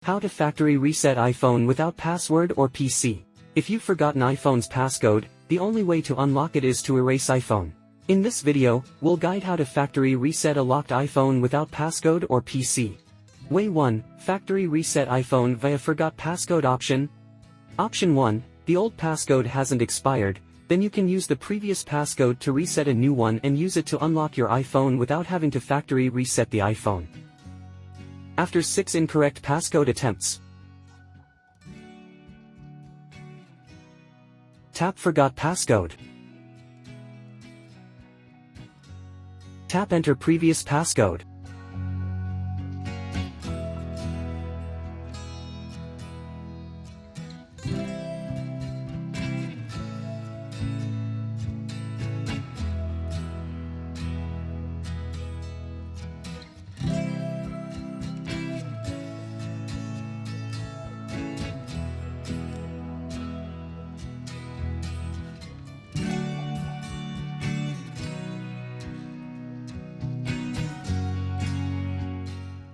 How to factory reset iPhone without password or PC. If you've forgotten iPhone's passcode, the only way to unlock it is to erase iPhone. In this video, we'll guide how to factory reset a locked iPhone without passcode or PC. Way 1. Factory reset iPhone via forgot passcode option. Option 1. The old passcode hasn't expired, then you can use the previous passcode to reset a new one and use it to unlock your iPhone without having to factory reset the iPhone. After 6 incorrect passcode attempts, tap Forgot Passcode. Tap Enter Previous Passcode.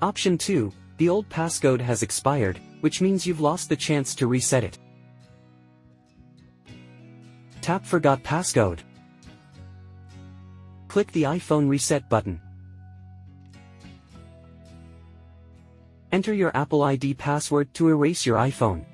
Option 2. The old passcode has expired, which means you've lost the chance to reset it. Tap Forgot Passcode. Click the iPhone Reset button. Enter your Apple ID password to erase your iPhone.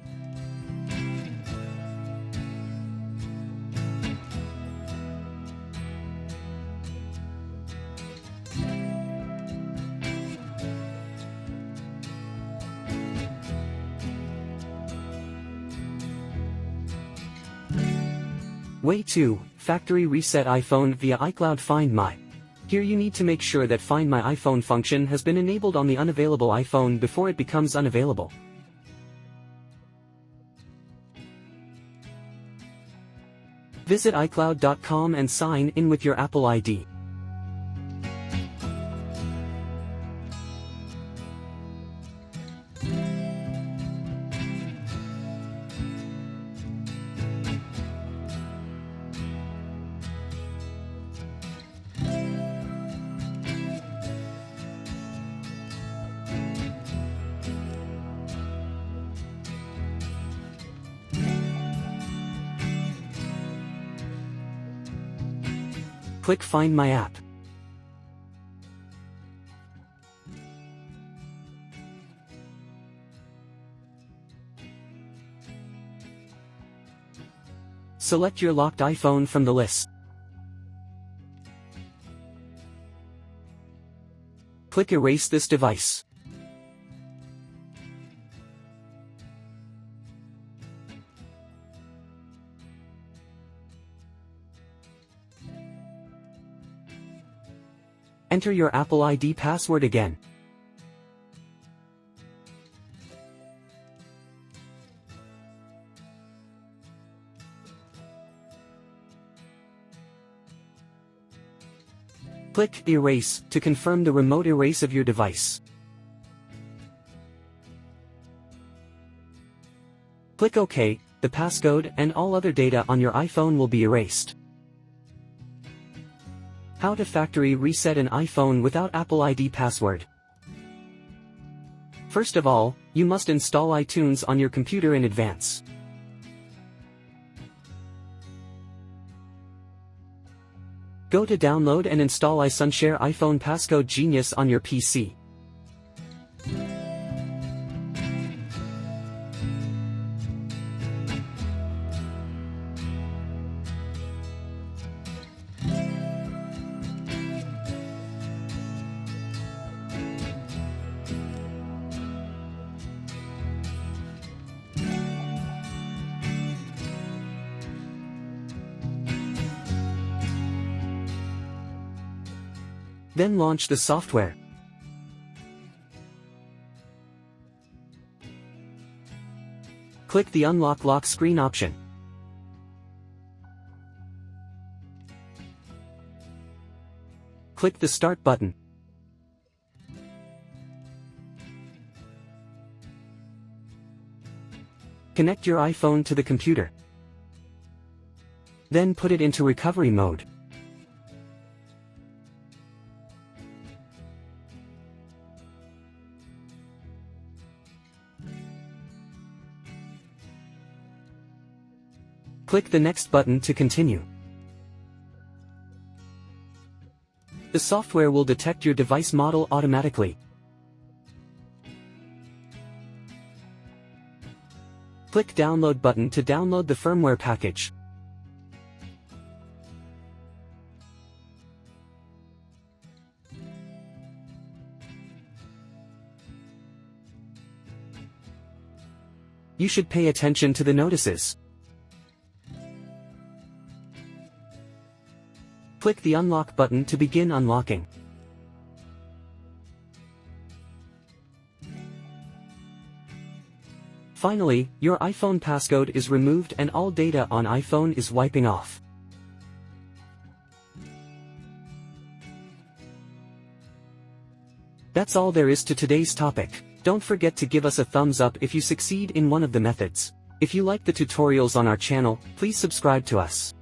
Way 2. Factory reset iPhone via iCloud. Find My. Here you need to make sure that Find My iPhone function has been enabled on the unavailable iPhone before it becomes unavailable. Visit iCloud.com and sign in with your Apple ID. Click Find My app. Select your locked iPhone from the list. Click Erase this device. Enter your Apple ID password again. Click Erase to confirm the remote erase of your device. Click OK, the passcode and all other data on your iPhone will be erased. How to factory reset an iPhone without Apple ID password. First of all, you must install iTunes on your computer in advance. Go to Download and install iSunshare iPhone Passcode Genius on your PC. Then launch the software. Click the Unlock Lock Screen option. Click the Start button. Connect your iPhone to the computer. Then put it into recovery mode. Click the next button to continue. The software will detect your device model automatically. Click Download button to download the firmware package. You should pay attention to the notices. Click the Unlock button to begin unlocking. Finally, your iPhone passcode is removed and all data on iPhone is wiping off. That's all there is to today's topic. Don't forget to give us a thumbs up if you succeed in one of the methods. If you like the tutorials on our channel, please subscribe to us.